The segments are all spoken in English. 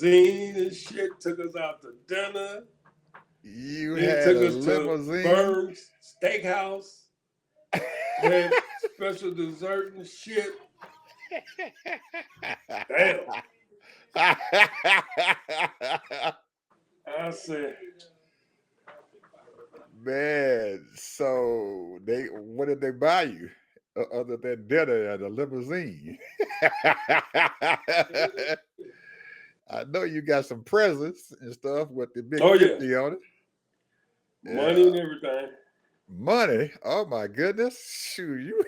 and shit. Took us out to dinner. You Then had took a us to limousine. Burns Steakhouse. Had special dessert and shit. Damn. I said, Man, so what did they buy you other than dinner and a limousine? I know you got some presents and stuff with the big oh yeah, 50 on it. money Yeah. and everything. Money. Oh my goodness. Shoot, You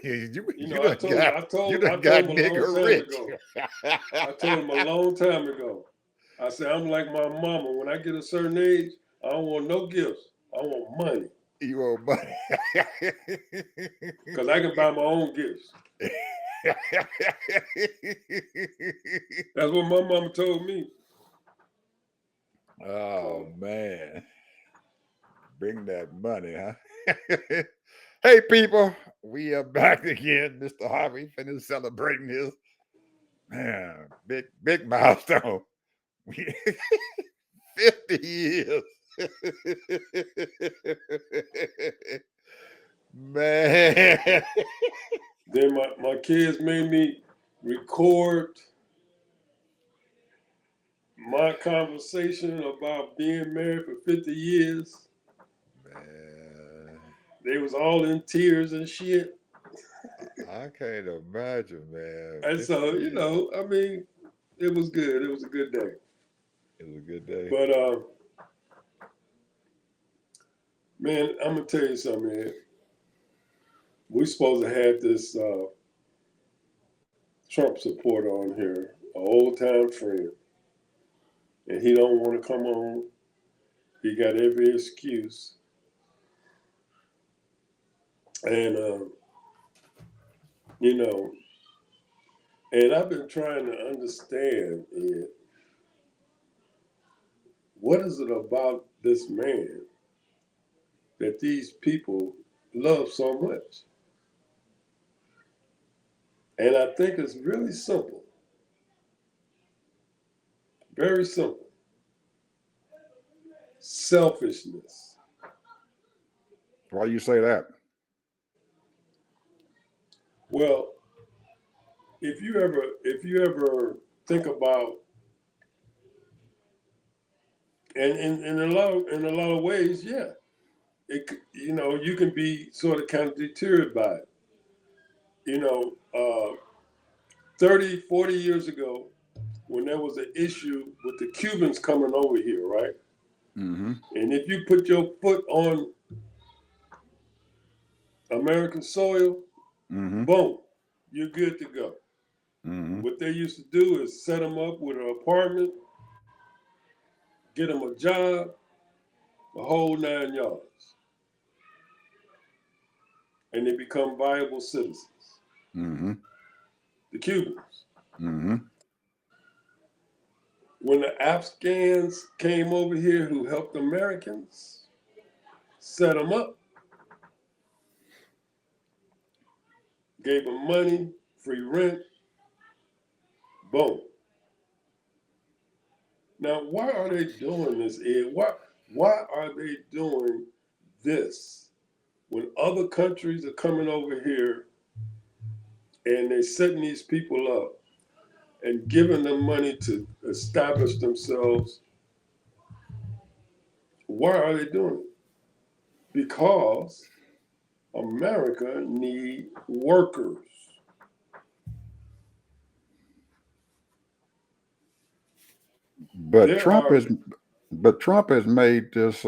you know, done got you I done told got him a long nigga time rich. ago. I told him a long time ago. I said, I'm like my mama. When I get a certain age, I don't want no gifts. I want money. You owe money. Because I can buy my own gifts. That's what my mama told me. Oh man. Bring that money, huh? Hey people, we are back again. Mr. Harvey finished celebrating his man, big milestone. We 50 years. Man. Then my kids made me record my conversation about being married for 50 years. Man. They was all in tears and shit. I can't imagine, man. And 50 so, years. I mean, it was good. It was a good day. It was a good day. But man, I'm gonna tell you something, man. We supposed to have this Trump supporter on here, an old time friend, and he don't want to come on. He got every excuse, and you know, and I've been trying to understand it. What is it about this man that these people love so much? And I think it's really simple, very simple. Selfishness. Why you say that? Well, if you ever think about, and in a lot of ways, yeah, you can be sort of kind of deterred by it. You know, 30, 40 years ago, when there was an issue with the Cubans coming over here, right? Mm-hmm. And if you put your foot on American soil, Mm-hmm. boom, you're good to go. Mm-hmm. What they used to do is set them up with an apartment, get them a job, the whole 9 yards, and they become viable citizens. Mm-hmm. The Cubans. Mm-hmm. When the Afghans came over here who helped Americans set them up, gave them money, free rent, boom. Now, why are they doing this, Ed? Why are they doing this when other countries are coming over here and they're setting these people up and giving them money to establish themselves? Why are they doing it? Because America need workers. But There are Trump has made this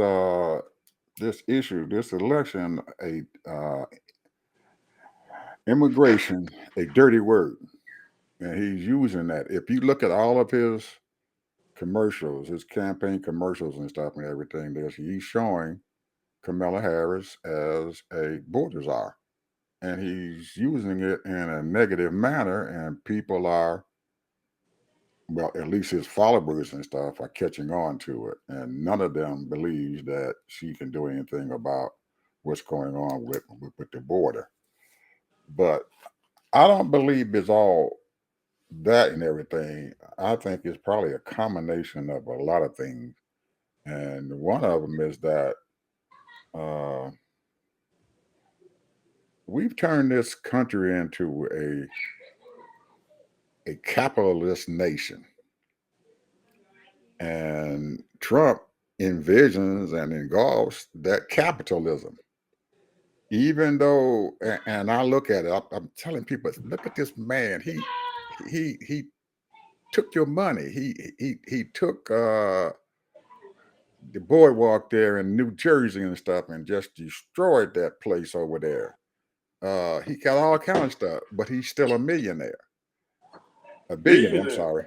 issue, this election, a immigration a dirty word, and he's using that. If you look at all of his commercials, his campaign commercials and stuff and everything, he's showing Kamala Harris as a border czar, and he's using it in a negative manner, and people are, well, at least his followers and stuff are catching on to it, and none of them believes that she can do anything about what's going on with the border. But I don't believe it's all that and everything, I think is probably a combination of a lot of things. And one of them is that uh, we've turned this country into a capitalist nation. And Trump envisions and engulfs that capitalism. Even though, and I look at it, I'm telling people, look at this man. He took your money. He took the boardwalk there in New Jersey and stuff, and just destroyed that place over there. He got all kind of stuff, but he's still a millionaire, a billionaire. I'm Billionaire. sorry,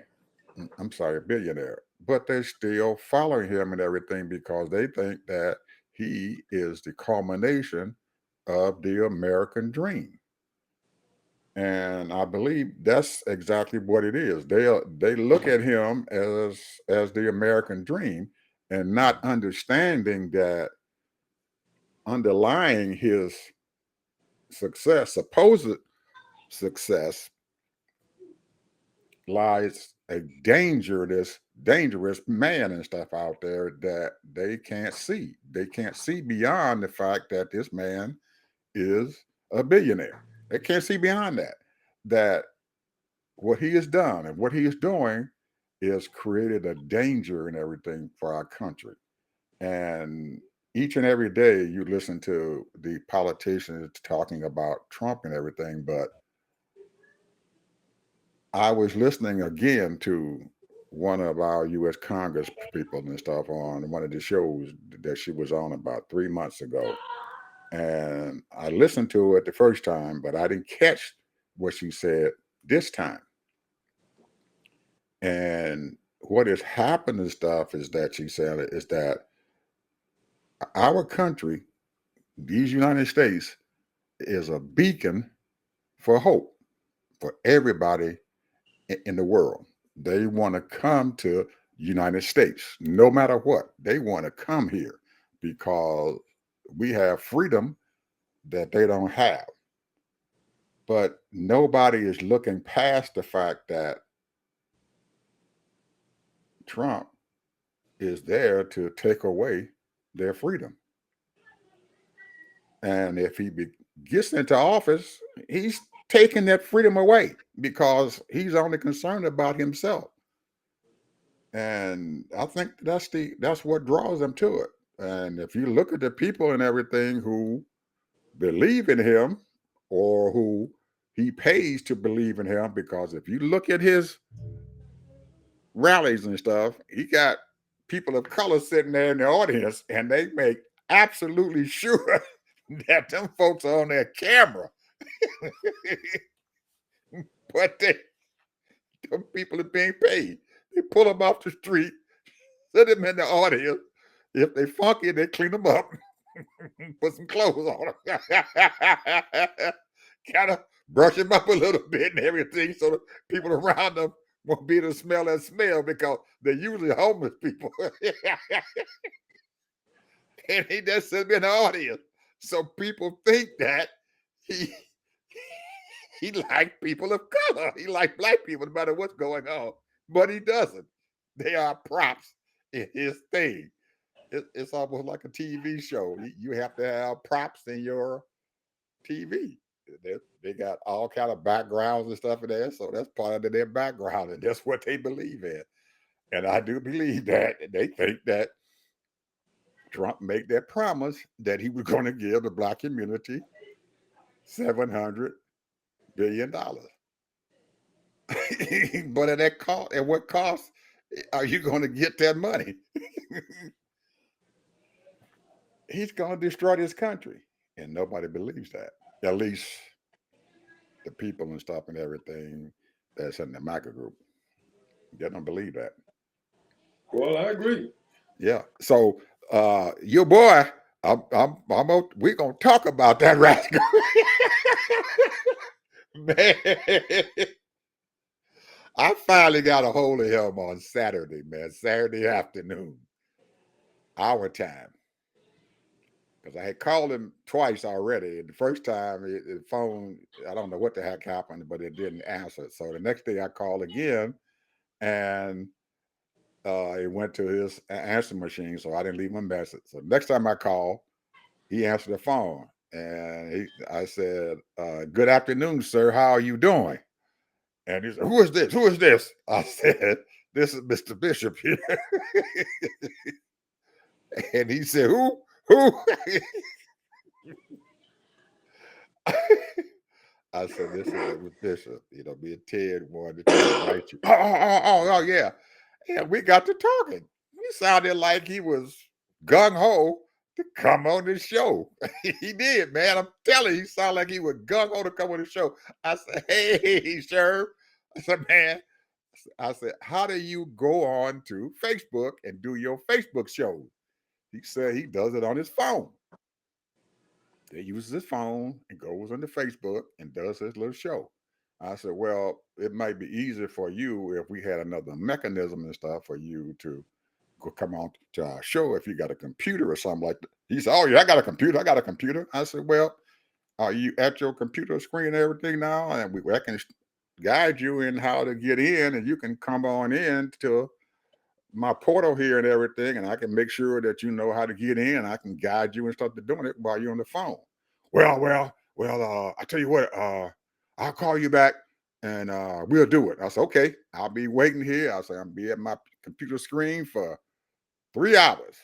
I'm sorry, a billionaire. But they're still following him and everything because they think that he is the culmination of the American dream. And I believe that's exactly what it is. They look at him as the American dream, and not understanding that underlying his success, supposed success, lies a dangerous man and stuff out there that they can't see. They can't see beyond the fact that this man is a billionaire. They can't see beyond that. That what he has done and what he is doing is created a danger and everything for our country. And each and every day you listen to the politicians talking about Trump and everything, but I was listening again to one of our U.S. Congress people and stuff on one of the shows that she was on about 3 months ago. And I listened to it the first time, but I didn't catch what she said this time. And what has happened and stuff is that she said is that our country, these United States, is a beacon for hope for everybody in the world. They want to come to United States, no matter what. They want to come here because we have freedom that they don't have. But nobody is looking past the fact that Trump is there to take away their freedom. And if gets into office, he's taking that freedom away because he's only concerned about himself. And I think that's what draws them to it. And if you look at the people and everything who believe in him or who he pays to believe in him, because if you look at his rallies and stuff, he got people of color sitting there in the audience, and they make absolutely sure that them folks are on their camera. But them people are being paid. They pull them off the street, sit them in the audience. If they funky, they clean them up, put some clothes on them, kind of brush them up a little bit and everything, so the people around them won't be able to smell that smell because they're usually homeless people. And he just sits in the audience. So people think that he he like people of color. He like black people no matter what's going on. But he doesn't. They are props in his thing. It's almost like a TV show. You have to have props in your TV. They got all kind of backgrounds and stuff in there. So that's part of their background. And that's what they believe in. And I do believe that they think that Trump made that promise that he was going to give the black community $700 billion. But at that cost, at what cost are you going to get that money? He's going to destroy this country, and nobody believes that. At least the people and stuff and everything that's in the micro group, they don't believe that. Well, I agree. Yeah. So your boy, we're gonna talk about that rascal. Man, I finally got a hold of him on Saturday, man. Saturday afternoon, our time. because I had called him twice already. The first time, the phone, I don't know what the heck happened, but it didn't answer. So the next day I called again, and it went to his answer machine, so I didn't leave him a message. So next time I called, he answered the phone, and I said, "Good afternoon, sir. How are you doing?" And he said, "Who is this? Who is this?" I said, "This is Mr. Bishop here." And he said, "Who? Who?" I said, "This is Bishop. Me and Ted wanted to invite you." Oh, yeah. Yeah, we got to talking. He sounded like he was gung ho to come on this show. He did, man. I'm telling you, he sounded like he was gung ho to come on the show. I said, "Hey, sir." I said, "Man," I said, "how do you go on to Facebook and do your Facebook show?" He said he does it on his phone. He uses his phone and goes onto Facebook and does his little show. I said, "Well, it might be easier for you if we had another mechanism and stuff for you to come on to our show if you got a computer or something like that." He said, "Oh, yeah, I got a computer. I got a computer." I said, "Well, are you at your computer screen and everything now? And I can guide you in how to get in, and you can come on in to my portal here and everything, and I can make sure that you know how to get in. I can guide you and stuff to doing it while you're on the phone." Well, I tell you what, I'll call you back and we'll do it. I said, "Okay, I'll be waiting here." I said, "I'll be at my computer screen for 3 hours.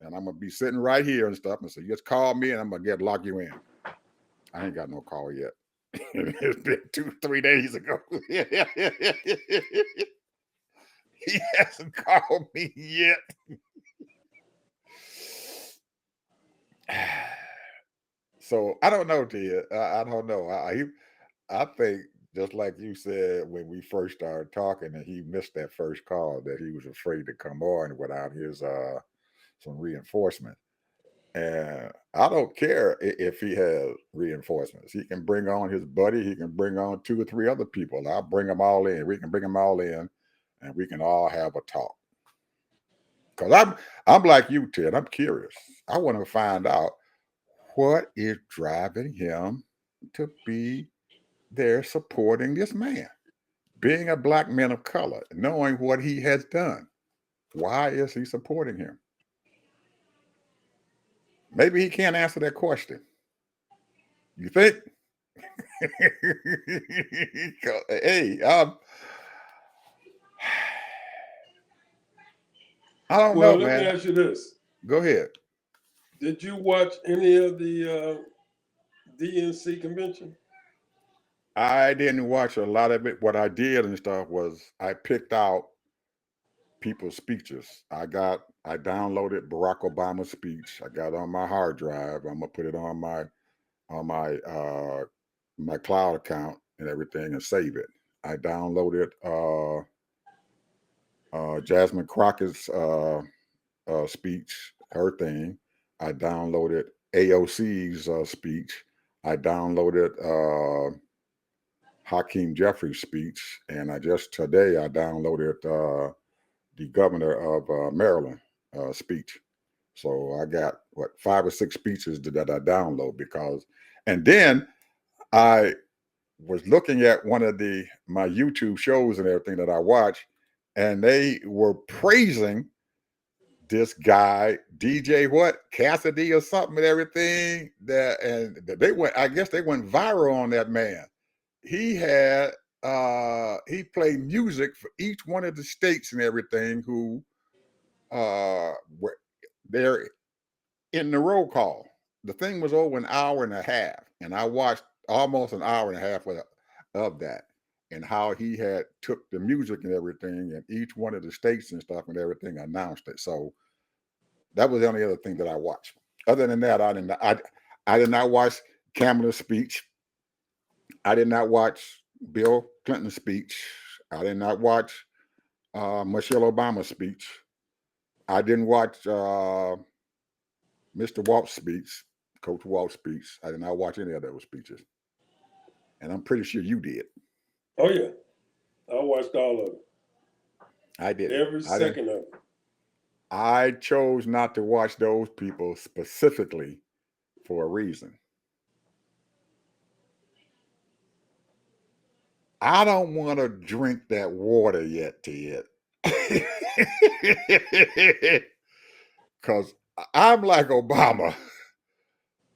And I'm gonna be sitting right here and stuff." And so just call me and I'm gonna lock you in. I ain't got no call yet. It's been 2, 3 days ago. He hasn't called me yet. So I don't know, Tia. I don't know. I think just like you said when we first started talking, and he missed that first call, that he was afraid to come on without his some reinforcement. And I don't care if he has reinforcements. He can bring on his buddy. He can bring on 2 or 3 other people. I'll bring them all in. We can bring them all in, and we can all have a talk. Because I'm like you, Ted. I'm curious. I want to find out what is driving him to be there supporting this man, being a black man of color, knowing what he has done. Why is he supporting him? Maybe he can't answer that question. You think? Hey, I don't Well, know, let me man. ask you this: Go ahead. did you watch any of the DNC convention? I didn't watch a lot of it. What I did and stuff was I picked out people's speeches. I downloaded Barack Obama's speech. I got it on my hard drive. I'm gonna put it on my cloud account and everything and save it. I downloaded Jasmine Crockett's speech, her thing. I downloaded AOC's speech. I downloaded Hakeem Jeffries' speech, and I just today I downloaded the governor of Maryland speech. So I got what 5 or 6 speeches that I download because, and then I was looking at one of my YouTube shows and everything that I watch, and they were praising this guy DJ what Cassidy or something and everything that, and they went. I guess they went viral on that man. He played music for each one of the states and everything who were there in the roll call. The thing was over an hour and a half, and I watched almost an hour and a half of that, and how he had took the music and everything, and each one of the states and stuff and everything announced it. So that was the only other thing that I watched. Other than that, I did not watch Kamala's speech. I did not watch Bill Clinton's speech. I did not watch Michelle Obama's speech. I didn't watch Mr. Walt's speech, Coach Walt's speech. I did not watch any of those speeches, and I'm pretty sure you did. Oh yeah, I watched all of it, I didn't. every I didn't. second of it. I chose not to watch those people specifically for a reason. I don't want to drink that water yet, Ted. Because I'm like Obama.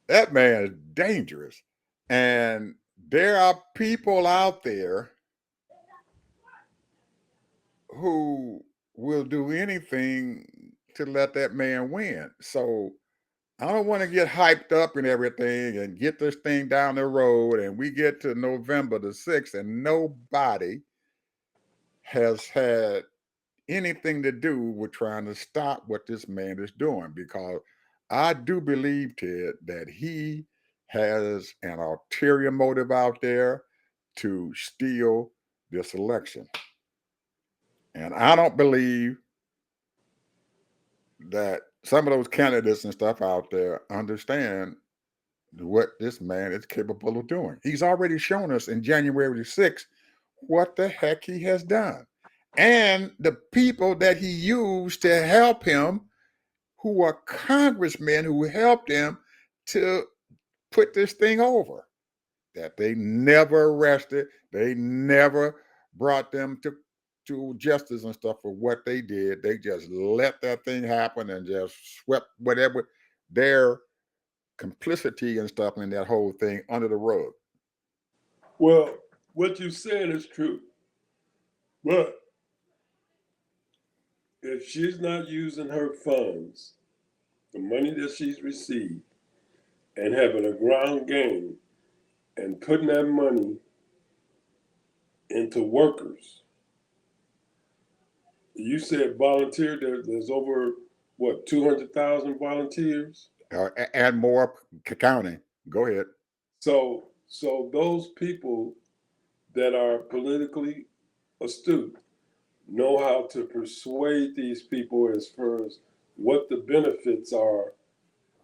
That man is dangerous. And there are people out there who will do anything to let that man win. So I don't want to get hyped up and everything and get this thing down the road and we get to November the 6th and nobody has had anything to do with trying to stop what this man is doing, because I do believe, Ted, that he has an ulterior motive out there to steal this election. And I don't believe that some of those candidates and stuff out there understand what this man is capable of doing. He's already shown us in January 6th what the heck he has done. And the people that he used to help him, who are congressmen who helped him to put this thing over, that they never arrested, they never brought them to justice and stuff for what they did. They just let that thing happen and just swept whatever their complicity and stuff in that whole thing under the rug. Well, what you're saying is true. But if she's not using her funds, the money that she's received, and having a ground game and putting that money into workers, you said volunteer, there's over, what, 200,000 volunteers? And more counting. Go ahead. So those people that are politically astute know how to persuade these people as far as what the benefits are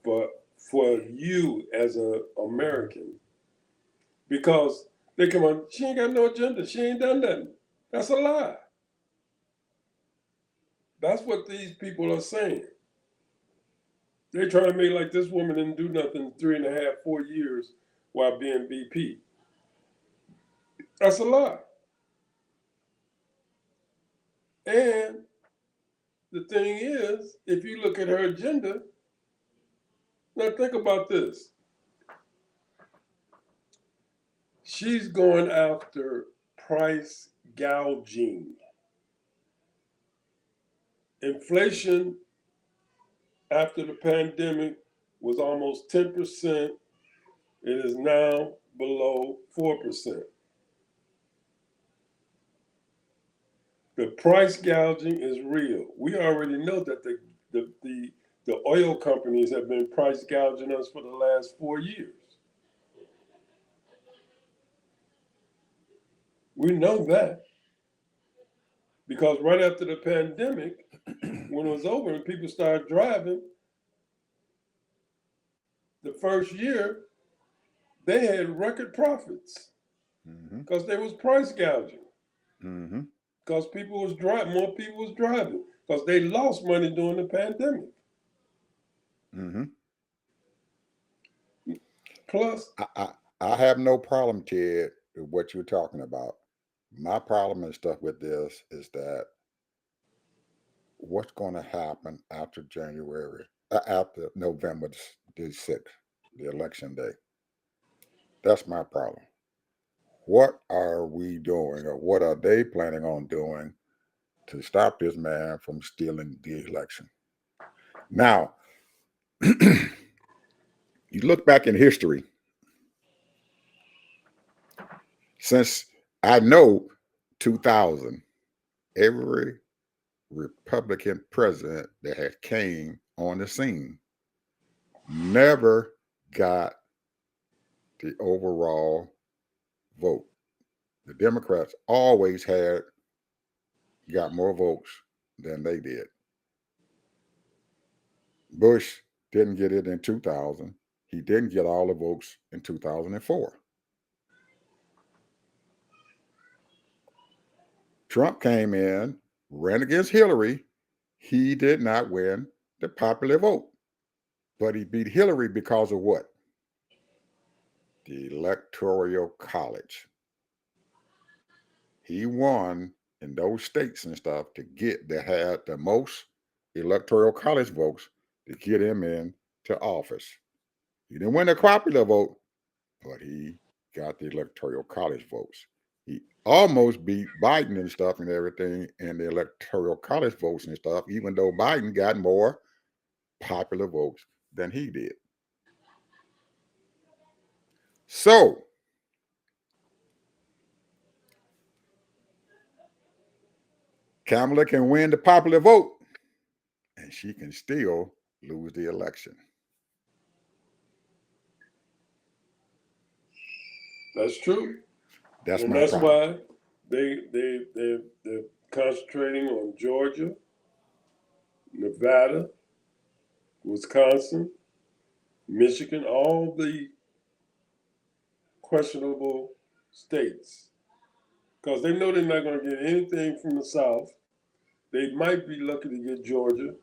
for you as an American. Because they come on, she ain't got no agenda. She ain't done nothing. That's a lie. That's what these people are saying. They're trying to make like this woman didn't do nothing 3.5, 4 years while being VP. That's a lie. And the thing is, if you look at her agenda, now think about this. She's going after price gouging. Inflation after the pandemic was almost 10%. It is now below 4%. The price gouging is real. We already know that the oil companies have been price gouging us for the last 4 years. We know that because right after the pandemic, when it was over and people started driving, the first year they had record profits because they was price gouging. Because people was driving, more people was driving because they lost money during the pandemic. Plus, I have no problem, Ted, with what you're talking about. My problem and stuff with this is that what's going to happen after after November the 6th, the election day? That's my problem. What are we doing, or what are they planning on doing to stop this man from stealing the election? Now, you look back in history, since I know 2000, every Republican president that has came on the scene never got the overall vote. The Democrats always got more votes than they did. Bush didn't get it in 2000. He didn't get all the votes in 2004. Trump came in, ran against Hillary. He did not win the popular vote. But he beat Hillary because of what? the Electoral College. He won in those states and stuff to get that had the most Electoral College votes to get him in to office. He didn't win the popular vote, but he got the Electoral College votes. He almost beat Biden and stuff and everything in the Electoral College votes and stuff, even though Biden got more popular votes than he did. So Kamala can win the popular vote and she can still lose the election. That's true, That's and my that's problem. why they're concentrating on Georgia, Nevada, Wisconsin, Michigan, all the questionable states, because they know they're not going to get anything from the South. They might be lucky to get Georgia,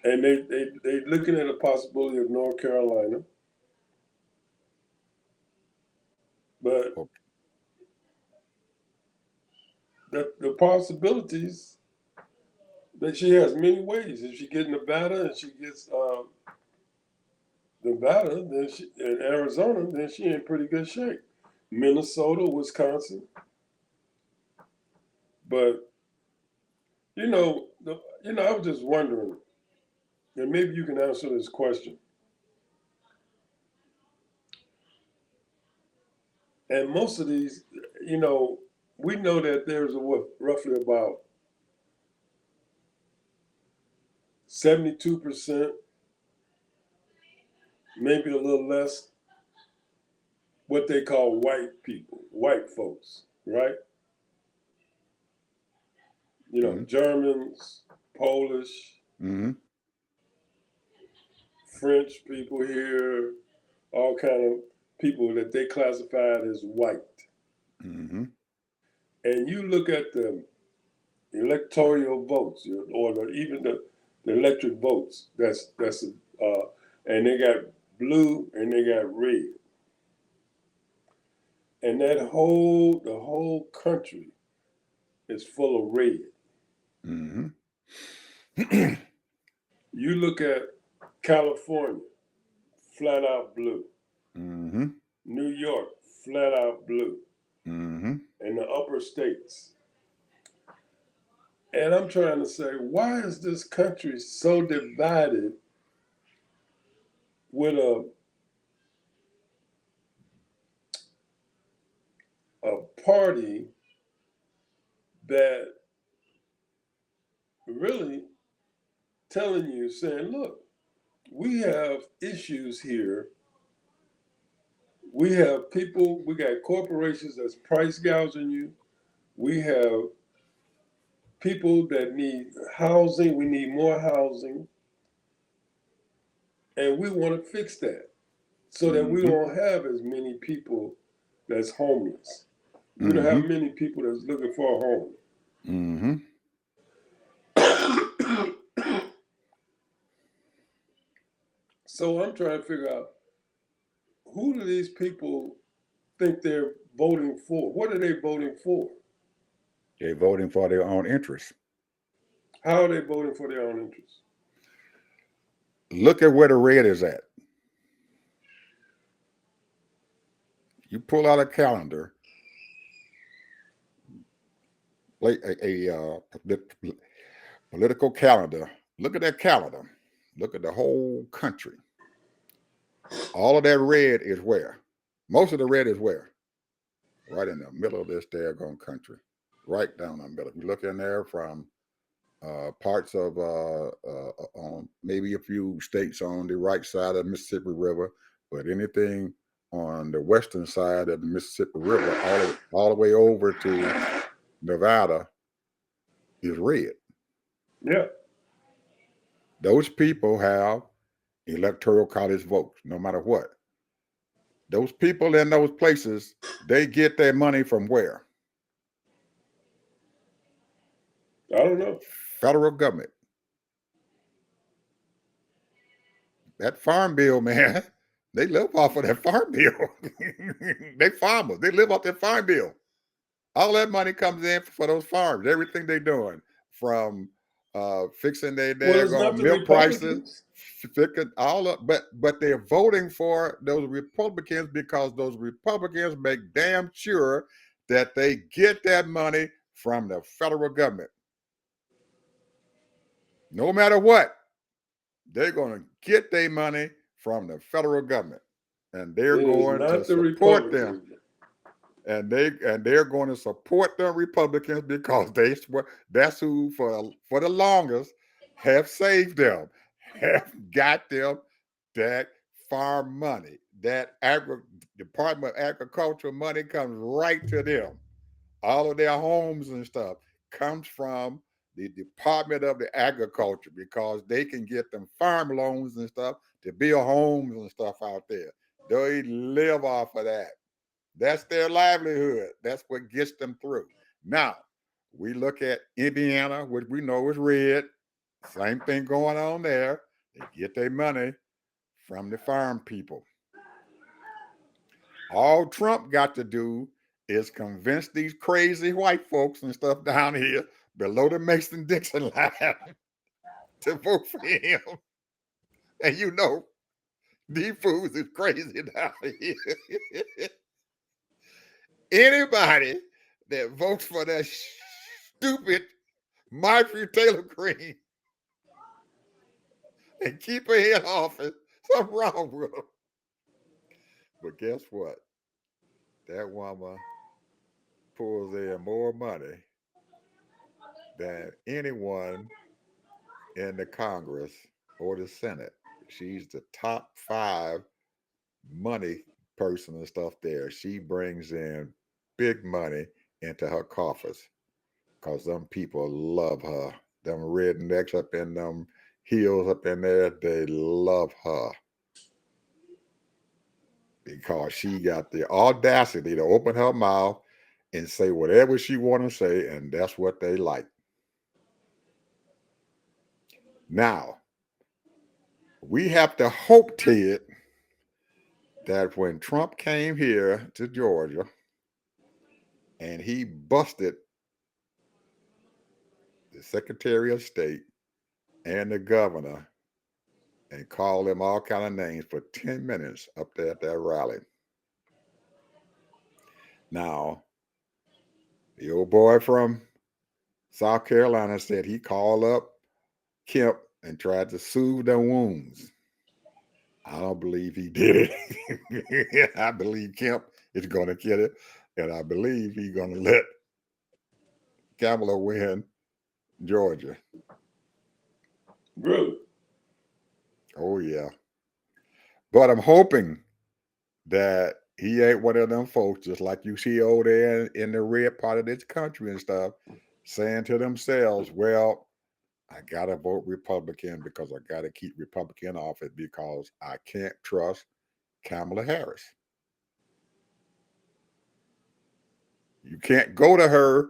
and they're looking at a possibility of North Carolina. But Okay. the possibilities that she has many ways. If she gets Nevada and she gets Nevada, then she and Arizona, then she in pretty good shape. Minnesota, Wisconsin, but I was just wondering, and maybe you can answer this question. And most of these, you know, we know that there's roughly about 72%, maybe a little less, what they call white people, white folks, right? Mm-hmm. Germans, Polish, Mm-hmm. French people here, all kind of people that they classified as white. Mm-hmm. And you look at the electoral votes, or even the electric votes. And they got blue and they got red, and the whole country is full of red. Mm-hmm. You look at California, flat out blue. Mm-hmm. New York, flat out blue. Mm-hmm. And the upper states. And I'm trying to say, why is this country so divided with a party that really telling you, saying, look, we have issues here. We have people, we got corporations that's price gouging you. We have people that need housing. We need more housing. And we want to fix that so that we Mm-hmm. don't have as many people that's homeless. We don't Mm-hmm. have many people that's looking for a home. Mm-hmm. So I'm trying to figure out, who do these people think they're voting for? What are they voting for? They're voting for their own interests. How are they voting for their own interests? Look at where the red is at. You pull out a calendar, like political calendar. Look at that calendar. Look at the whole country. All of that red is where? Most of the red is where? Right in the middle of this daggone country. Right down the middle. If you look in there from parts of on maybe a few states on the right side of the Mississippi River, but anything on the western side of the Mississippi River, all the way over to Nevada, is red. Yeah. Those people have electoral college votes, no matter what. Those people in those places, they get their money from where? I don't know. Federal government. That farm bill, man. They live off of that farm bill. They farmers. They live off that farm bill. All that money comes in for those farms. Everything they're doing, from fixing their Well, it's not daggone the milk prices, Republicans. fixing all of, but they're voting for those Republicans because those Republicans make damn sure that they get that money from the federal government. No matter what, they're going to get their money from the federal government, and they're It is going to not the support them. Republicans. They're going to support the Republicans because they swear that's who for the longest have saved them, have got them that farm money, that Department of Agriculture money comes right to them. All of their homes and stuff comes from the Department of the Agriculture because they can get them farm loans and stuff to build homes and stuff out there. They live off of that. That's their livelihood. That's what gets them through. Now, we look at Indiana, which we know is red. Same thing going on there. They get their money from the farm people. All Trump got to do is convince these crazy white folks and stuff down here below the Mason Dixon line to vote for him. And you know, these fools is crazy down here. Anybody that votes for that stupid Marjorie Taylor Greene and keep her in office, something wrong with them. But guess what? That woman pulls in more money than anyone in the Congress or the Senate. She's the top 5 money person and stuff there. She brings in big money into her coffers because them people love her. Them rednecks up in them hills up in there, they love her because she got the audacity to open her mouth and say whatever she want to say, and that's what they like. Now, we have to hope, Ted, that when Trump came here to Georgia and he busted the Secretary of State and the governor and called them all kind of names for 10 minutes up there at that rally. Now, the old boy from South Carolina said he called up Kemp and tried to soothe their wounds. I don't believe he did it. I believe Kemp is going to get it, and I believe he's going to let Kamala win Georgia. Really? Oh, yeah. But I'm hoping that he ain't one of them folks, just like you see over there in the red part of this country and stuff, saying to themselves, well, I got to vote Republican because I got to keep Republican office because I can't trust Kamala Harris. You can't go to her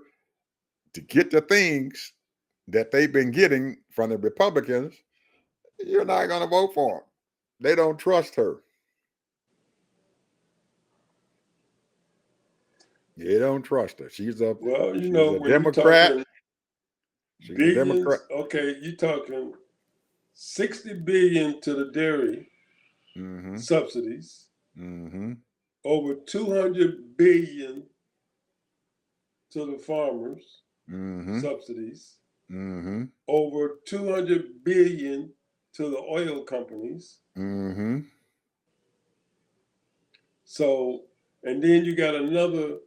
to get the things that they've been getting from the Republicans. You're not going to vote for them. They don't trust her. They don't trust her. Well, She's a when you're Democrat. talking She's a Democrat. billions, okay, you're talking 60 billion to the dairy Mm-hmm. subsidies, Mm-hmm. over 200 billion to the farmers Mm-hmm. subsidies, Mm-hmm. over 200 billion to the oil companies. Mm-hmm. So, and then you got another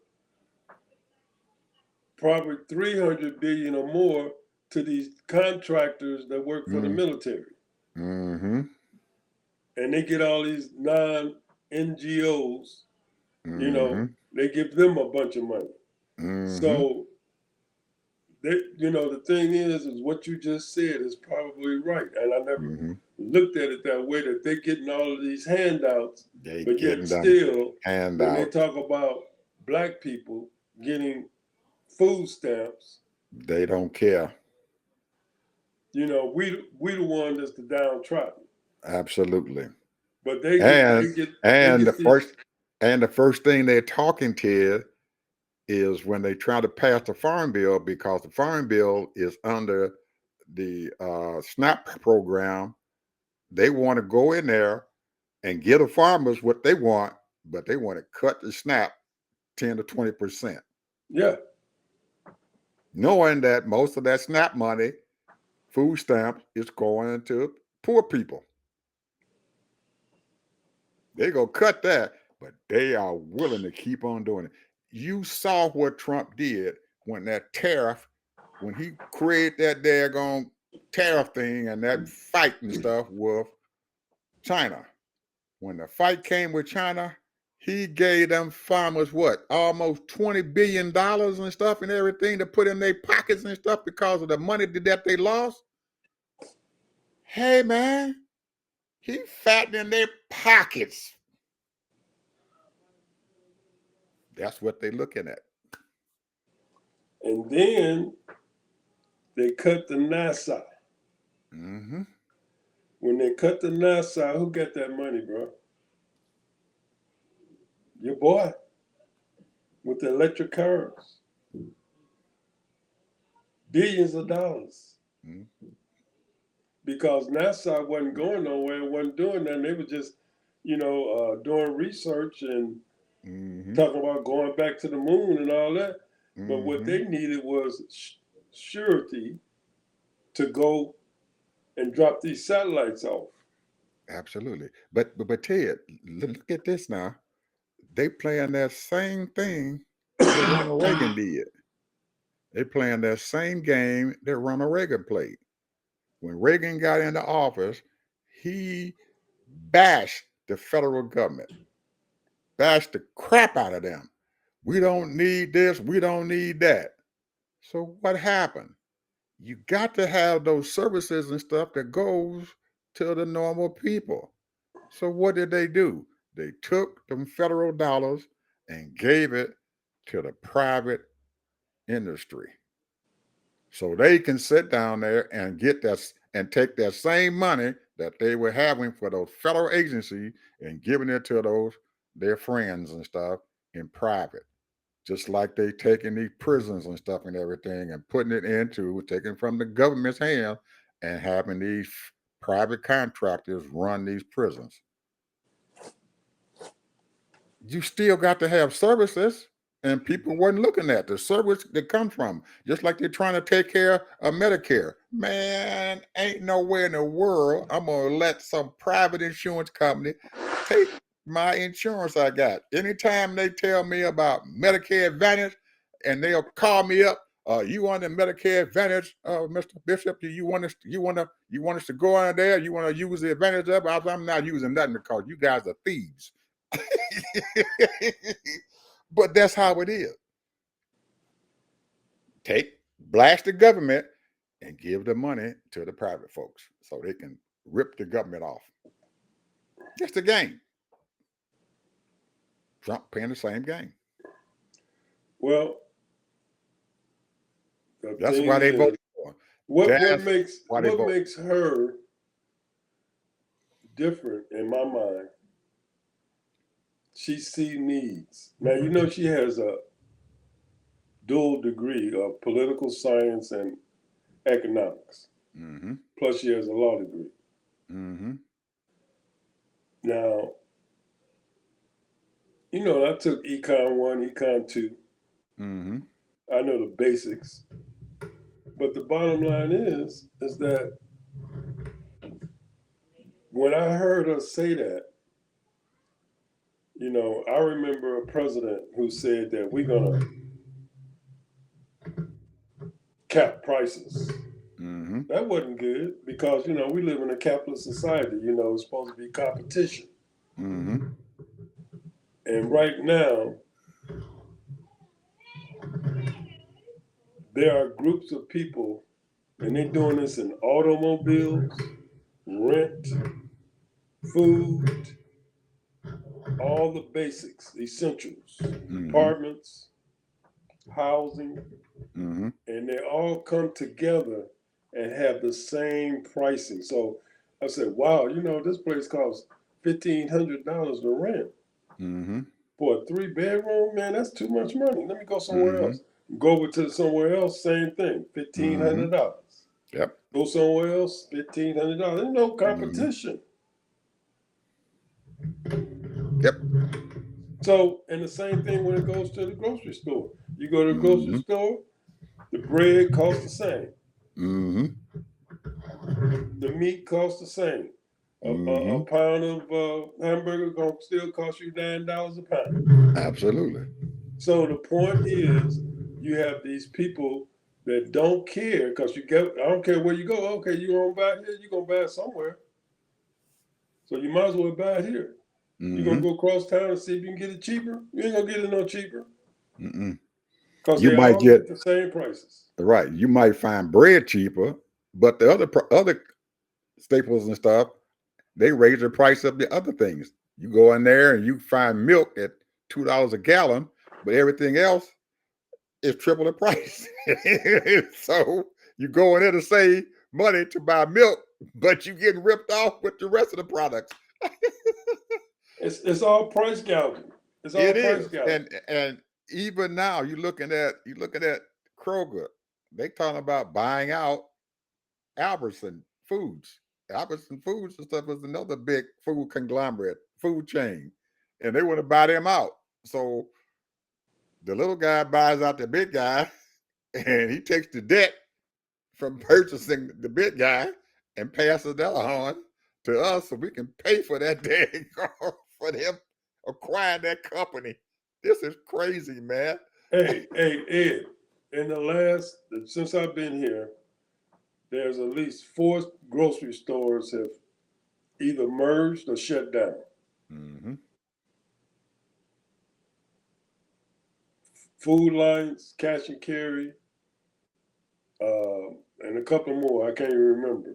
probably 300 billion or more to these contractors that work for the military. Mm-hmm. And they get all these non-NGOs, Mm-hmm. they give them a bunch of money. Mm-hmm. So the thing is what you just said is probably right. And I never Mm-hmm. looked at it that way, that they're getting all of these handouts, They but getting yet them still, when they handouts. talk about black people getting food stamps, They don't care. we the one that's the downtrodden. Absolutely. But they get And they get they and the get these. first thing they're talking to is when they try to pass the farm bill, because the farm bill is under the SNAP program. They want to go in there and give the farmers what they want, but they want to cut the SNAP 10 to 20%, Yeah, knowing that most of that SNAP money, food stamps, is going to poor people. They go cut that, but they are willing to keep on doing it. You saw what Trump did when that tariff, when he created that daggone tariff thing and that fight and stuff with China. When the fight came with China, he gave them farmers what? Almost $20 billion and stuff and everything to put in their pockets and stuff because of the money that they lost. Hey man, he fattening their pockets. That's what they're looking at. and then they cut the NASA. Mm-hmm. When they cut the NASA, who got that money, bro? Your boy with the electric cars, billions of dollars. Mm-hmm. Because NASA wasn't going nowhere, wasn't doing nothing. They were just, doing research and Mm-hmm. talking about going back to the moon and all that. But what Mm-hmm. they needed was surety to go and drop these satellites off. Absolutely. But Ted, look at this now. They playing that same thing that Ronald Reagan did. They playing that same game that Ronald Reagan played. When Reagan got into office, he bashed the federal government, bashed the crap out of them. We don't need this, we don't need that. So what happened? You got to have those services and stuff that goes to the normal people. So what did they do? They took them federal dollars and gave it to the private industry. So they can sit down there and get that and take that same money that they were having for those federal agencies and giving it to those their friends and stuff in private. Just like they taking these prisons and stuff and everything and putting it into taking from the government's hand and having these private contractors run these prisons. You still got to have services, and people weren't looking at the service that come from. Just like they're trying to take care of Medicare. Man, ain't nowhere in the world I'm gonna let some private insurance company take my insurance I got. Anytime they tell me about Medicare Advantage, and they'll call me up. You on the Medicare Advantage, Mr. Bishop? You want us to go on there? You want to use the advantage of it? I'm not using nothing because you guys are thieves. But that's how it is. Blast the government and give the money to the private folks so they can rip the government off. That's the game. Trump playing the same game. Well, the That's thing why they is, voted for him. what what That's makes why they what voted. makes her different in my mind? She sees needs. Now you know she has a dual degree of political science and economics. Mm-hmm. Plus, she has a law degree. Mm-hmm. Now, I took Econ 1, Econ 2. Mm-hmm. I know the basics. But the bottom line is that when I heard her say that, I remember a president who said that we're going to cap prices. Mm-hmm. That wasn't good because, we live in a capitalist society. It's supposed to be competition. Mm-hmm. And right now, there are groups of people, and they're doing this in automobiles, rent, food, all the basics, essentials, Mm-hmm. apartments, housing, Mm-hmm. and they all come together and have the same pricing. So I said, wow, this place costs $1,500 to rent. Mm-hmm. For a 3-bedroom, man, that's too much money. Let me go somewhere Mm-hmm. else. Go over to somewhere else, same thing, Mm-hmm. $1,500. Yep. Go somewhere else, $1,500. There's no Mm-hmm. competition. Yep. So, and the same thing when it goes to the grocery store. You go to the grocery Mm-hmm. store, the bread costs the same, Mm-hmm. the meat costs the same. A Mm-hmm. pound of hamburger gonna still cost you $9 a pound. Absolutely. So the point is, you have these people that don't care because you get. I don't care where you go. Okay, you gonna buy it here, you gonna buy it somewhere. So you might as well buy it here. You're gonna Mm-hmm. go across town and see if you can get it cheaper. You ain't gonna get it no cheaper Mm-mm. because You they might all get get the same prices. right. You might find bread cheaper, but the other staples and stuff, they raise the price of the other things. You go in there and you find milk at $2 a gallon, but everything else is triple the price. So you go in there to save money to buy milk, but you getting ripped off with the rest of the products. It's all price gouging. It's all It price is, gouging. and even now you looking at Kroger. They talking about buying out Albertson Foods. Albertson Foods and stuff is another big food conglomerate, food chain, and they want to buy them out. So the little guy buys out the big guy, and he takes the debt from purchasing the big guy and passes that on to us so we can pay for that day for them acquiring that company. This is crazy, man. Hey, Ed. Since I've been here, there's at least 4 grocery stores have either merged or shut down. Mm-hmm. Food Lines, Cash and Carry, and a couple more. I can't even remember,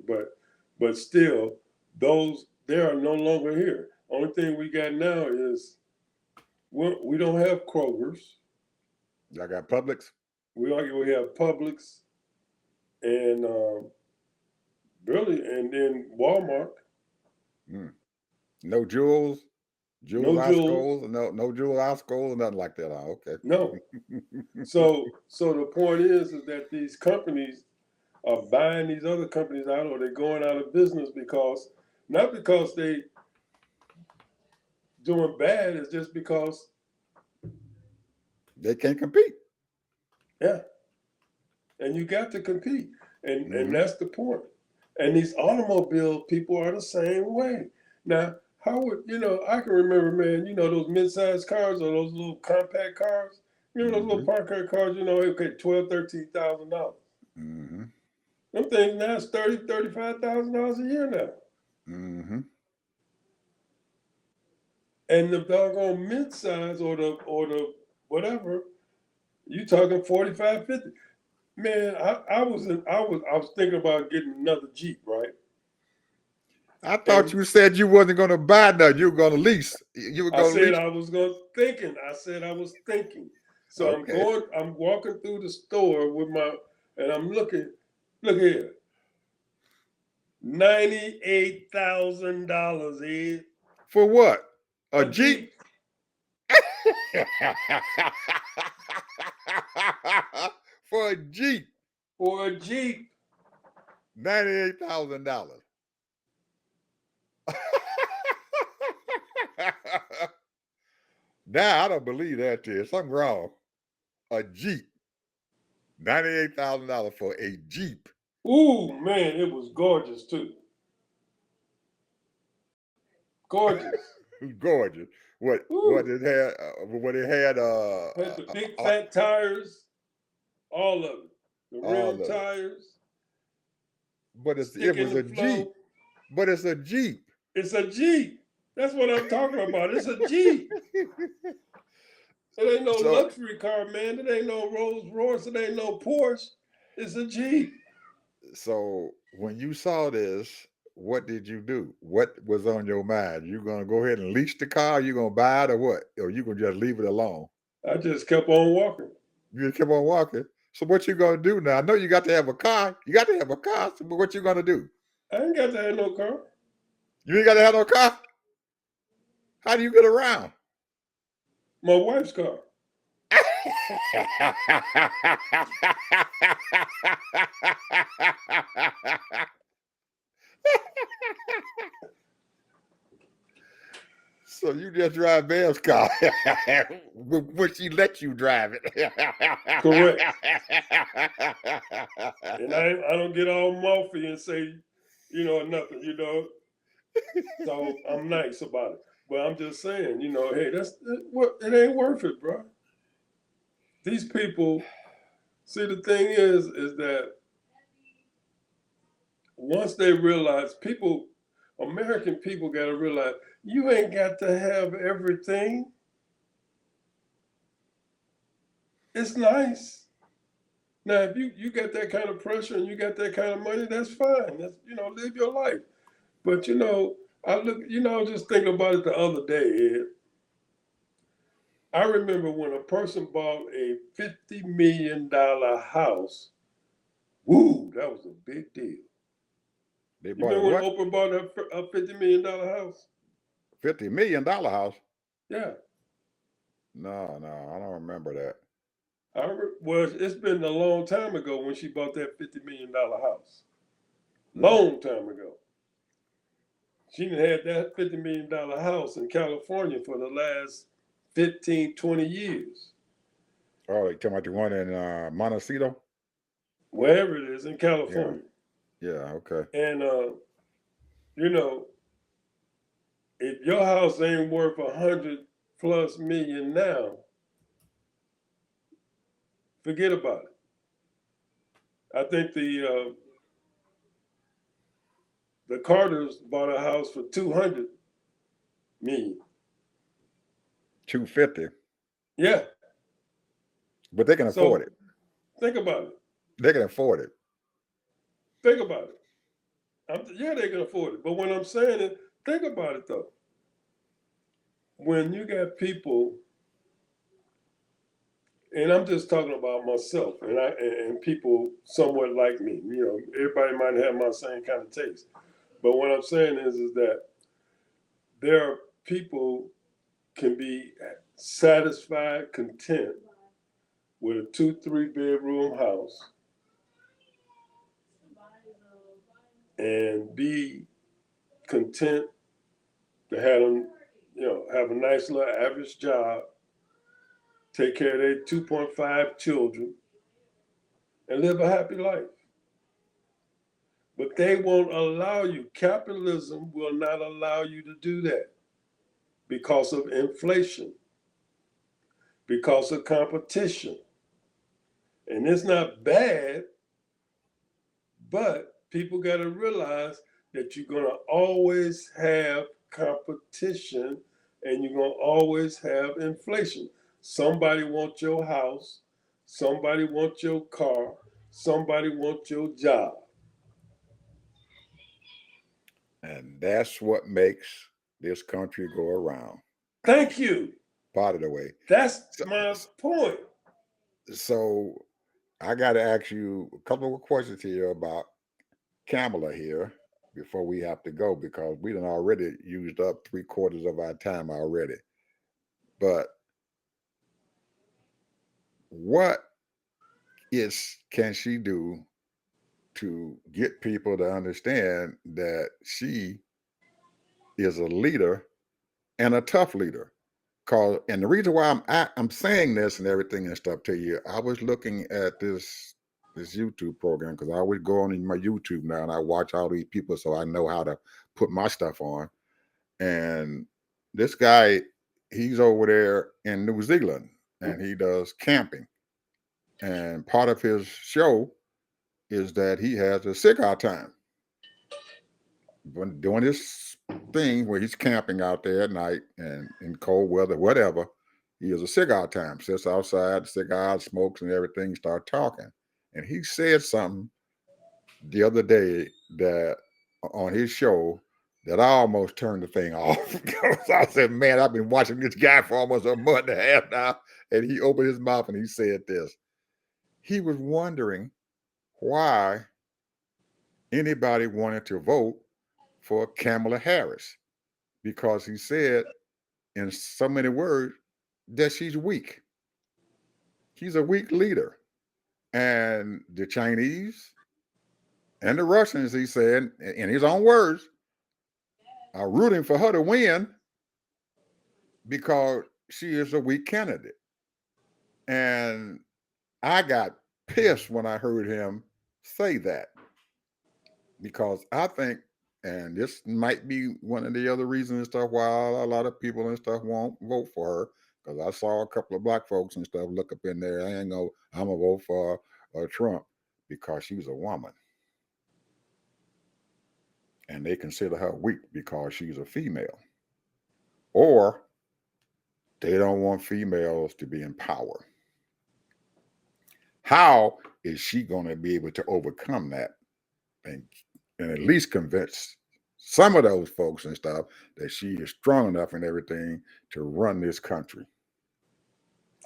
but still, those they are no longer here. Only thing we got now is we don't have Kroger's. Y'all got Publix? We have Publix and and then Walmart. Mm. No Jewels, Jewel No Jewels. Oscos, no Jewel Oscos, nothing like that. Oh, okay. No. So the point is that these companies are buying these other companies out, or they're going out of business not because they doing bad, it's just because They can't compete. yeah, and you got to compete, and Mm-hmm. that's the point. And these automobile people are the same way. Now, how would I can remember, man, those mid-sized cars or those little compact cars, those little Mm-hmm. park car cars, okay, $12,000-$13,000. Mm-hmm. Them things now is $30,000-$35,000 a year now. Mm-hmm. And the doggone mid-size or the whatever, you talking 45, 50. Man, I was thinking about getting another Jeep, right? I thought And you said you wasn't going to buy none. You were going to lease. You were I going to said lease. I was going thinking. I said I was thinking. So Okay. I'm walking through the store and I'm looking. Look here, $98,000, Ed, For what? A a Jeep? Jeep For a Jeep, for a Jeep. $98,000. Now I don't believe that. There's something wrong. A Jeep, $98,000 for a Jeep. Ooh, man, it was gorgeous too. Gorgeous. Gorgeous. What Ooh, it had? What it had? had the big fat tires, all of it. The All rim of it. tires, But it stick in was the a Jeep. flow. But it's a Jeep. It's a Jeep. That's what I'm talking about. It's a Jeep. It ain't no So luxury car, man. It ain't no Rolls Royce. It ain't no Porsche. It's a Jeep. so when you saw this, what did you do? What was on your mind? You gonna go ahead and lease the car? You gonna buy it or what? Or you gonna just leave it alone? I just kept on walking. You just keep on walking. So what you gonna do now? I know you got to have a car. You got to have a car. So what you gonna do? I ain't got to have no car. You ain't got to have no car. How do you get around? My wife's car. So you just drive Bev's car when she let you drive it. Correct. And I don't get all mouthy and say, nothing, So I'm nice about it. But I'm just saying, hey, it ain't worth it, bro. These people, see, the thing is that once they realize American people got to realize you ain't got to have everything. It's nice. Now, if you got that kind of pressure and you got that kind of money, that's fine. That's live your life. But I look, just thinking about it the other day, Ed. I remember when a person bought a $50 million house. Woo, that was a big deal. They You bought a remember when what? Oprah bought a $50 million house? $50 million house? Yeah. No, I don't remember that. Well, it's been a long time ago when she bought that $50 million house. Hmm. Long time ago. She had that $50 million house in California for the last 15, 20 years. Oh, you talking about the one in Montecito? Wherever it is in Yeah, California. yeah, okay. And you know, if your house ain't worth 100+ million now, forget about it. I think the Carters bought a house for 200 million. 250, Yeah. but they can afford So it. think about it. They can afford it. Think about it. Yeah, they can afford it. But when I'm saying it, think about it though. When you got people, and I'm just talking about myself, and people somewhat like me. Everybody might have my same kind of taste. But what I'm saying is that there are people can be satisfied, content with a 2, 3 bedroom house and be content to have them, have a nice little average job, take care of their 2.5 children, and live a happy life. But they won't allow you. Capitalism will not allow you to do that because of inflation, because of competition. And it's not bad, but people got to realize that you're going to always have competition and you're going to always have inflation. Somebody wants your house, somebody wants your car, somebody wants your job. And that's what makes this country go around, Thank you. part of the way. That's So, my point. so I got to ask you a couple of questions here about Kamala here before we have to go because we done already used up 3/4 of our time already. But what is can she do to get people to understand that she is a leader and a tough leader? Cause and the reason why I'm saying this and everything and stuff to you, I was looking at this YouTube program because I always go on in my YouTube now and I watch all these people so I know how to put my stuff on. And this guy, he's over there in New Zealand and he does camping. And part of his show is that he has a cigar time. When doing this thing where he's camping out there at night and in cold weather, whatever, he has a cigar time, sits outside, cigar, smokes and everything, start talking. And he said something the other day that on his show that I almost turned the thing off. I said, man, I've been watching this guy for almost a month and a half now. And he opened his mouth and he said this. He was wondering why anybody wanted to vote for Kamala Harris because he said in so many words that she's weak. She's a weak leader. And the Chinese and the Russians, he said, in his own words, are rooting for her to win because she is a weak candidate. And I got pissed when I heard him say that because I think, and this might be one of the other reasons and stuff why a lot of people and stuff won't vote for her. Because I saw a couple of black folks and stuff look up in there. I ain't know I'm gonna vote for Trump because she's a woman, and they consider her weak because she's a female, or they don't want females to be in power. How is she going to be able to overcome that and and at least convince some of those folks and stuff that she is strong enough and everything to run this country?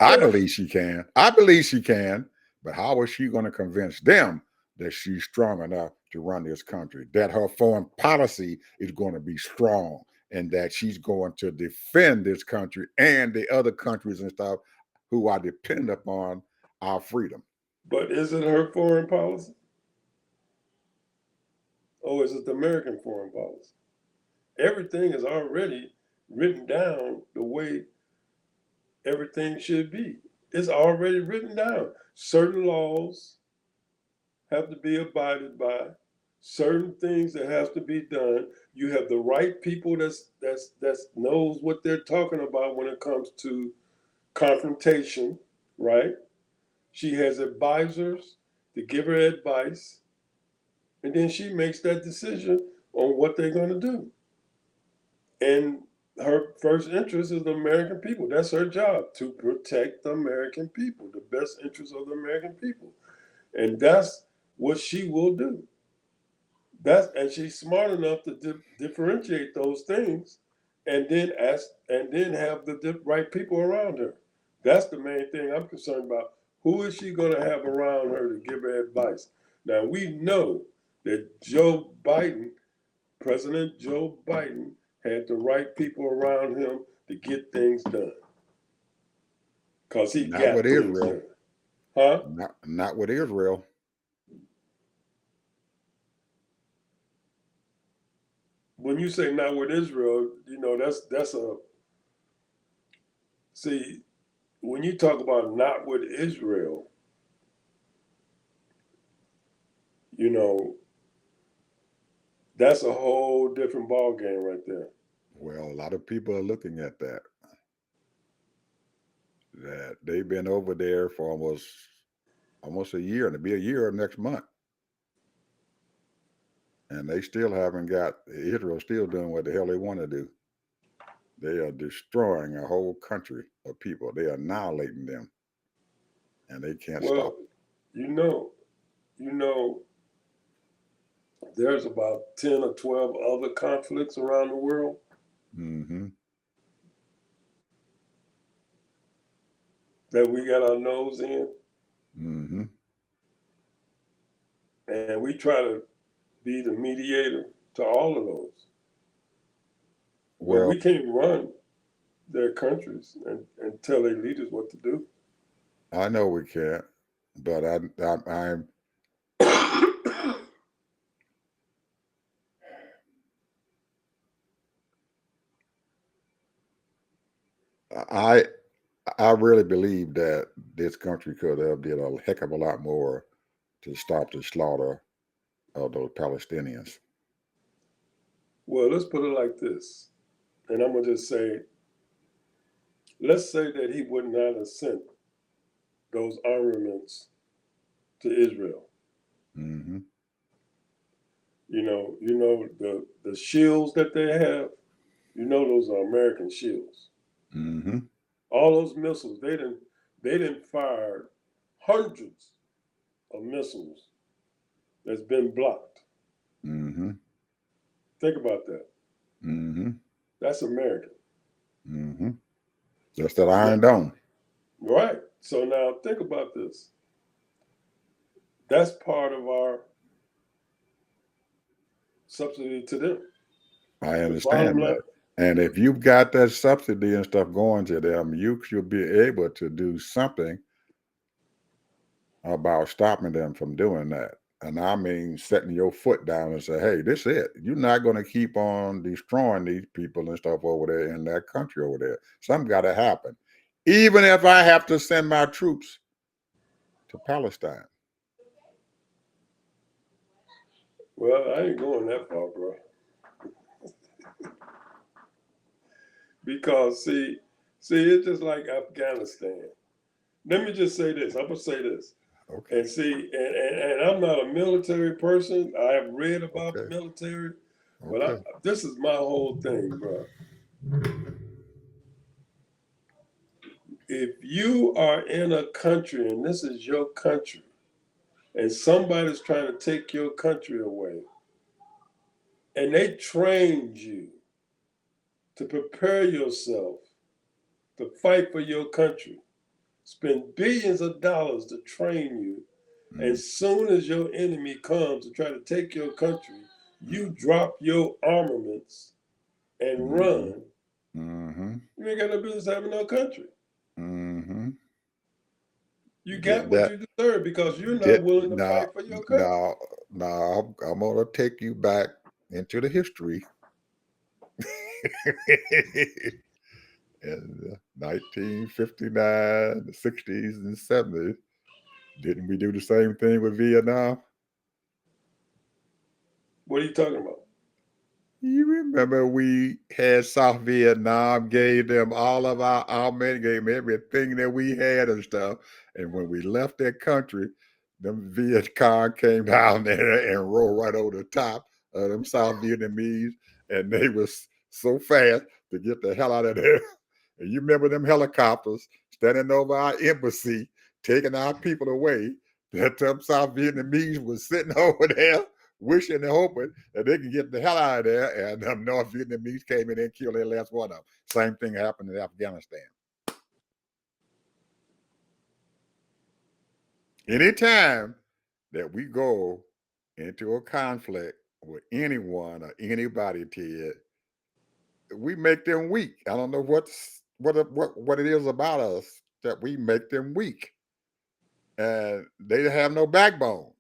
I Well, believe she can. I believe she can. But how is she going to convince them that she's strong enough to run this country? That her foreign policy is going to be strong and that she's going to defend this country and the other countries and stuff who are dependent upon our freedom. but is it her foreign policy or is it the American foreign policy? Everything is already written down the way everything should be. It's already written down. Certain laws have to be abided by. Certain things that have to be done. You have the right people that's knows what they're talking about when it comes to confrontation, right? She has advisors to give her advice, and then she makes that decision on what they're going to do. And her first interest is the American people. That's her job, to protect the American people, the best interest of the American people. And that's what she will do. And she's smart enough to differentiate those things, and then have the right people around her. That's the main thing I'm concerned about. Who is she going to have around her to give her advice? Now we know that President Joe Biden, had the right people around him to get things done, because he Not with got things Israel. done. Huh? Not with Israel. When you say not with Israel, that's a see. When you talk about not with Israel, you know that's a whole different ball game right there. Well, a lot of people are looking at that. That they've been over there for almost a year, and it'll be a year next month, and they still haven't got Israel still doing what the hell they want to do. They are destroying a whole country of people. They are annihilating them, and they can't stop Well, you know, you know, there's about 10 or 12 other conflicts around the world it. Mm-hmm. that we got our nose in, Mm-hmm. and we try to be the mediator to all of those. But Well, we can't run their countries and tell their leaders what to do. I know we can't, but I I really believe that this country could have did a heck of a lot more to stop the slaughter of those Palestinians. Well, let's put it like this, and I'm gonna just say, let's say that he would not have sent those armaments to Israel. Mm-hmm. The shields that they have. Those are American shields. Mm-hmm. All those missiles, they didn't fire hundreds of missiles that's been blocked. Mm-hmm. Think about that. Mm-hmm. That's American. Mm-hmm. That's that Now, Iron Dome. right. So now think about this. That's part of our subsidy to them. I The bottom understand line, that. And if you've got that subsidy and stuff going to them, you should be able to do something about stopping them from doing that. And I mean, setting your foot down and say, hey, this is it. You're not going to keep on destroying these people and stuff over there in that country over there. Something got to happen. Even if I have to send my troops to Palestine. Well, I ain't going that far, bro. Because see, it's just like Afghanistan. Let me just say this. I'm gonna say this. Okay. And see, and I'm not a military person. I have read about the Okay. military, but Okay. this is my whole thing, bro. If you are in a country and this is your country, and somebody's trying to take your country away, and they trained you to prepare yourself to fight for your country, spend billions of dollars to train you, Mm, as soon as your enemy comes to try to take your country, you drop your armaments and mm-hmm. run. Mm-hmm. You ain't got no business having no country. Mm-hmm. You got Did what that you deserve because you're not did willing to now fight for your country. now now I'm gonna take you back into the history in 1959, the 60s, and 70s. Didn't we do the same thing with Vietnam? What are you talking about? You remember we had South Vietnam, gave them all of our army, gave them everything that we had and stuff. And when we left that country, them Viet Cong came down there and rolled right over the top of them South Vietnamese, and they was so fast to get the hell out of there. And you remember them helicopters standing over our embassy, taking our people away. That them South Vietnamese was sitting over there wishing and hoping that they can get the hell out of there. And North Vietnamese came in and killed their last one of them. Same thing happened in Afghanistan. Anytime that we go into a conflict with anyone or anybody, Ted, we make them weak. I don't know what it is about us that we make them weak, and they have no backbone.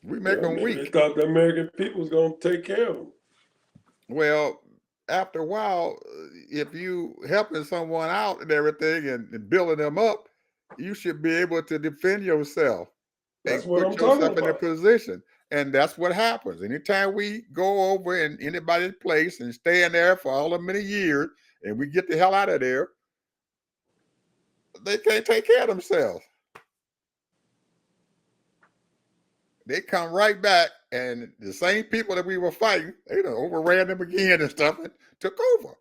We make Well, them maybe they weak. thought the American people was going to take care of them. Well, after a while, if you helping someone out and everything and building them up, you should be able to defend yourself That's and what put I'm talking yourself in a about. position. And that's what happens. Anytime we go over in anybody's place and stay in there for all the many years and we get the hell out of there, they can't take care of themselves. They come right back, and the same people that we were fighting, they done overran them again and stuff and took over.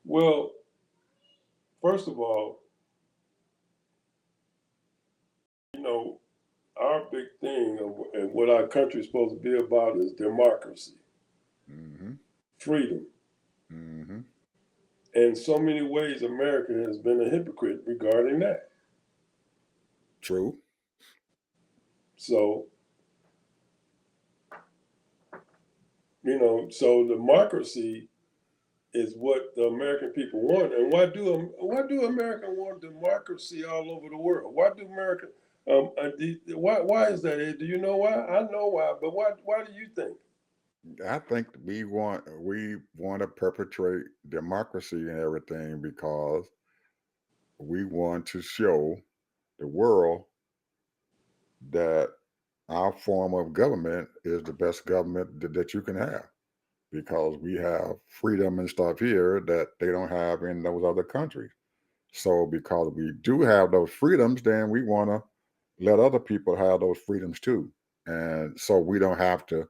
Well, first of all, you know, our big thing and what our country is supposed to be about is democracy, Mm-hmm. freedom. Mm-hmm. In so many ways, America has been a hypocrite regarding that. True. So, so democracy is what the American people want. And why do Americans want democracy all over the world? Why do America why is that, Ed? Do you know why? I know why, but why do you think? I think we want to perpetrate democracy and everything because we want to show the world that our form of government is the best government that you can have because we have freedom and stuff here that they don't have in those other countries. So because we do have those freedoms, then we want to let other people have those freedoms too. And so we don't have to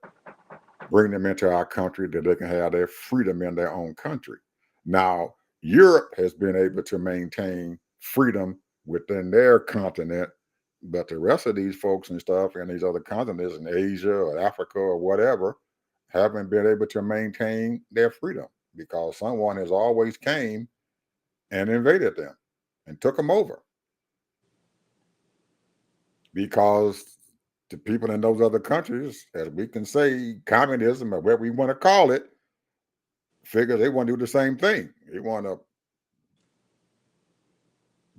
bring them into our country that they can have their freedom in their own country. Now, Europe has been able to maintain freedom within their continent, but the rest of these folks and stuff in these other continents in Asia or Africa or whatever haven't been able to maintain their freedom because someone has always came and invaded them and took them over because the people in those other countries, as we can say, communism or whatever we want to call it, figure they want to do the same thing. They want to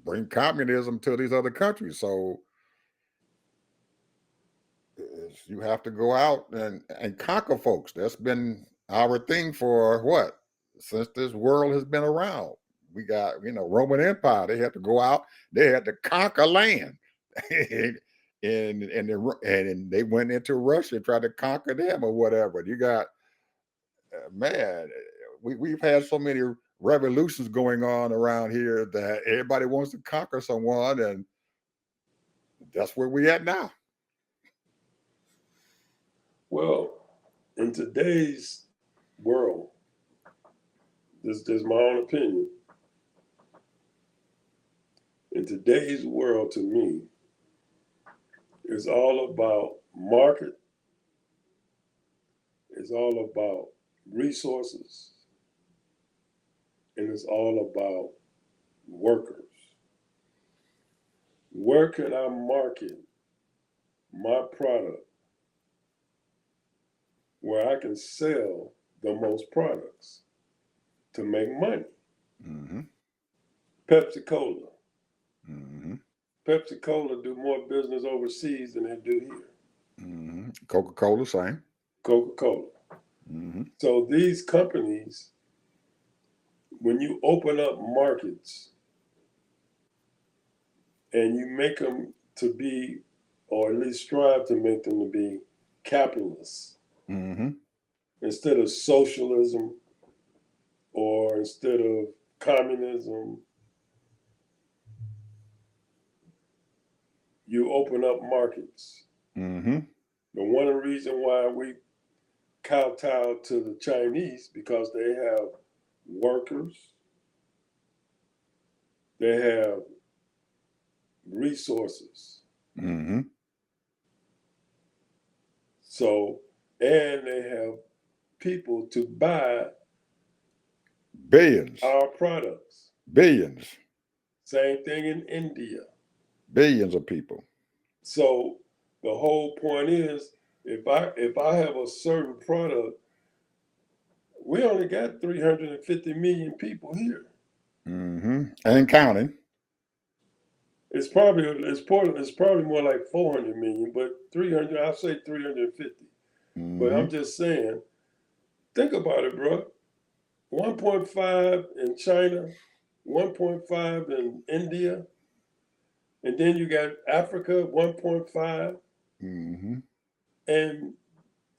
bring communism to these other countries. So you have to go out and conquer folks. That's been our thing for what? Since this world has been around. We got, Roman Empire. They had to go out. They had to conquer land. and they went into Russia and tried to conquer them or whatever. You got, man, we've had so many revolutions going on around here that everybody wants to conquer someone, and that's where we at now. Well, in today's world, this is my own opinion. In today's world, to me, it's all about market. It's all about resources. And it's all about workers. Where can I market my product where I can sell the most products to make money? Mm-hmm. Pepsi Cola. Mm-hmm. Pepsi Cola do more business overseas than they do here. Mm-hmm. Coca-Cola, same. Coca-Cola. Mm-hmm. So these companies, when you open up markets and you make them to be, or at least strive to make them to be capitalists, Mm-hmm. instead of socialism or instead of communism, you open up markets. Mm-hmm. But one of the reasons why we kowtow to the Chinese because they have workers, they have resources. Mm-hmm. So, and they have people to buy Billions. our products. Billions. Same thing in India. Billions of people. So the whole point is if I have a certain product, we only got 350 million people here. Mm-hmm. And counting. It's probably more like 400 million, but 300, I'll say 350. But Mm-hmm. I'm just saying, think about it, bro. 1.5 in China, 1.5 in India, and then you got Africa, 1.5, Mm-hmm. and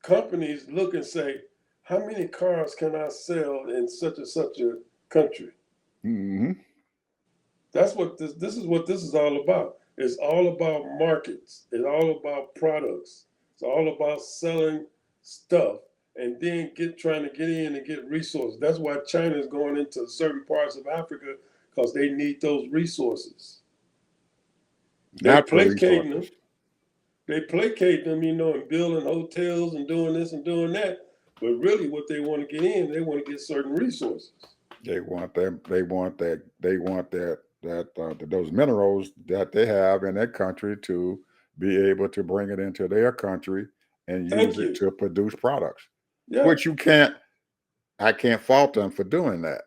companies look and say, how many cars can I sell in such and such a country? Mm-hmm. That's what this is what this is all about. It's all about markets. It's all about products. It's all about selling stuff and then trying to get in and get resources. That's why China is going into certain parts of Africa because they need those resources. They Natural placating resources. them. They placate them, and building hotels and doing this and doing that. But really, what they want to get in, they want to get certain resources. They want them. They want that. They want those minerals that they have in their country to be able to bring it into their country and use Thank it you. to produce products. Yeah, Which you can't. I can't fault them for doing that.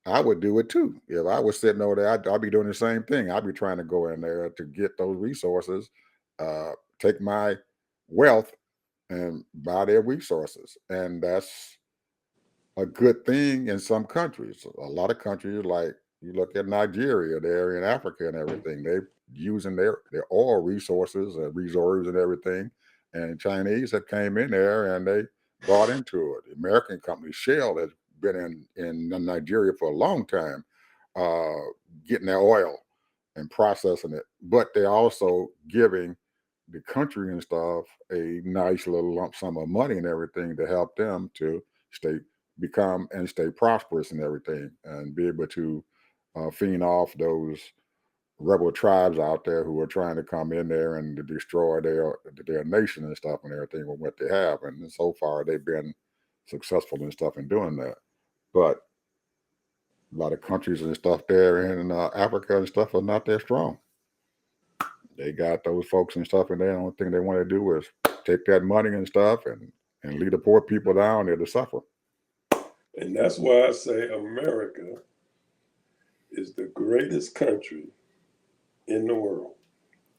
I would do it too. If I was sitting over there, I'd be doing the same thing. I'd be trying to go in there to get those resources, take my wealth and buy their resources. And that's a good thing in some countries. A lot of countries, like you look at Nigeria, they're in Africa and everything. They're using their oil resources and reserves and everything. And Chinese have came in there and they bought into it. The American company Shell has been in Nigeria for a long time, uh, getting their oil and processing it. But they're also giving the country and stuff a nice little lump sum of money and everything to help them to stay become and stay prosperous and everything and be able to fend off those rebel tribes out there who are trying to come in there and to destroy their nation and stuff and everything with what they have. And so far they've been successful and stuff in doing that. But a lot of countries and stuff there in Africa and stuff are not that strong. They got those folks and stuff, and the only thing they want to do is take that money and stuff and lead the poor people down there to suffer. And that's why I say America is the greatest country in the world.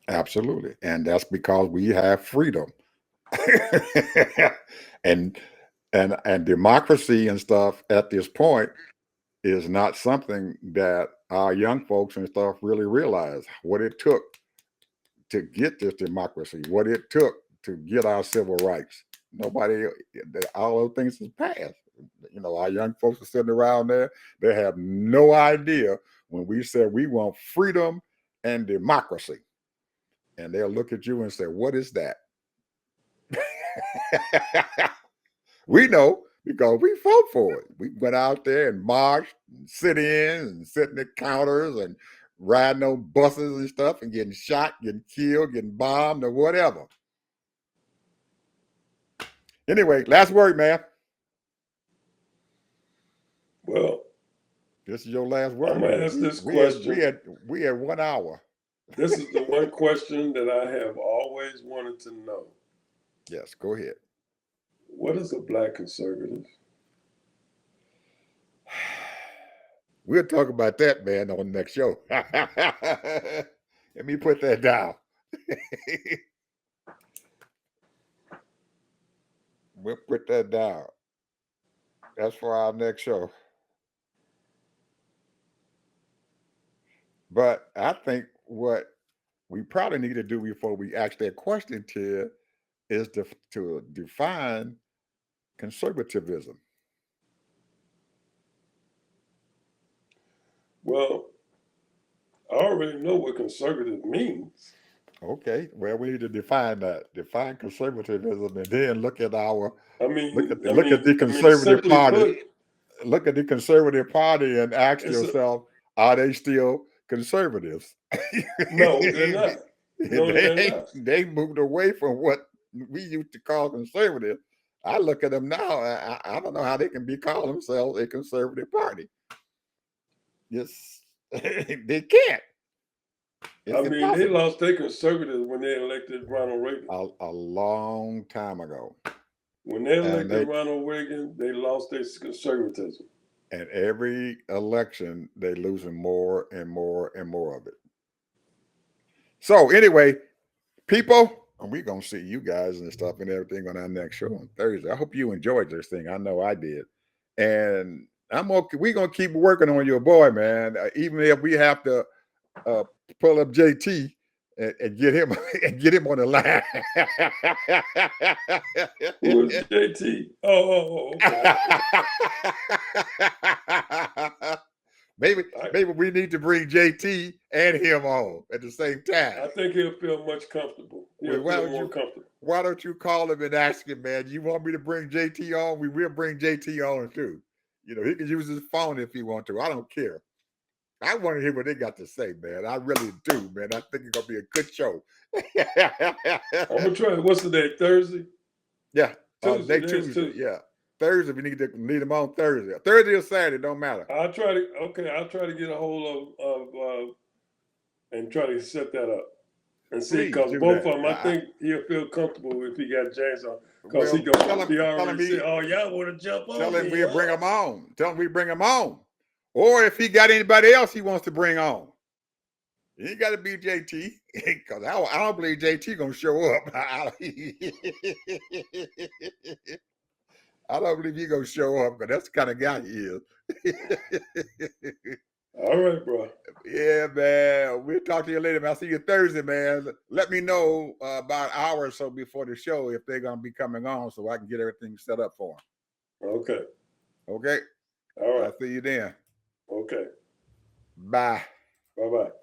Absolutely. And that's because we have freedom. and and democracy and stuff at this point is not something that our young folks and stuff really realize what it took to get this democracy, what it took to get our civil rights. Nobody, all those things is past. You know, our young folks are sitting around there, they have no idea when we said we want freedom and democracy. And they'll look at you and say, what is that? We know because we fought for it. We went out there and marched and sit in and sit in the counters and riding on buses and stuff and getting shot, getting killed, getting bombed or whatever. Anyway, last word, man. Well, This is your last word. I'm gonna ask this question. We had 1 hour. This is the one question that I have always wanted to know. Yes, go ahead. What is a black conservative? We'll talk about that, man, on the next show. Let me put that down. We'll put that down. That's for our next show. But I think what we probably need to do before we ask that question, Ted, is to define conservatism. Well, I already know what conservative means. Okay, well, we need to define that. Define conservatism, and then look at our I mean, look at the conservative simply party. put, Look at the conservative party and ask it's a, yourself, are they still conservatives? no, they're not. No, they're not. They moved away from what we used to call conservative. I look at them now. I don't know how they can be called themselves a conservative party. Yes, they can't. It's I mean, they impossible. lost their conservative when they elected Ronald Reagan. A long time ago. When they And elected Ronald Reagan, they lost their conservatism. And every election, they losing more and more and more of it. So anyway, people, and we're gonna see you guys and stuff and everything on our next show on Thursday. I hope you enjoyed this thing. I know I did. And we're gonna keep working on your boy, man. Even if we have to pull up JT and get him and get him on the line. Who is JT? Oh, okay. Maybe we need to bring JT and him on at the same time. I think he'll feel much comfortable. He'll feel more comfortable. Why don't you call him and ask him, man? You want me to bring JT on? We will bring JT on too. You know, he can use his phone if he wants to. I don't care. I want to hear what they got to say, man. I really do, man. I think it's gonna be a good show. I'm gonna try. What's the day? Thursday? Yeah, Tuesday. Yeah, Thursday. We need them on Thursday. Thursday or Saturday, don't matter. I'll try to get a hold of and try to set that up and see, because both of them, I think he'll feel comfortable if he got James on, because he already said, "Oh, y'all want to jump on?" Tell him we'll bring him on. Tell him we bring him on. Or if he got anybody else he wants to bring on. He ain't got to be JT, because I don't believe JT going to show up. I don't believe he going to show up, because that's the kind of guy he is. All right, bro. Yeah, man. We'll talk to you later, man. I'll see you Thursday, man. Let me know about an hour or so before the show if they're going to be coming on so I can get everything set up for them. Okay. Okay? All right. I'll see you then. Okay. Bye. Bye-bye.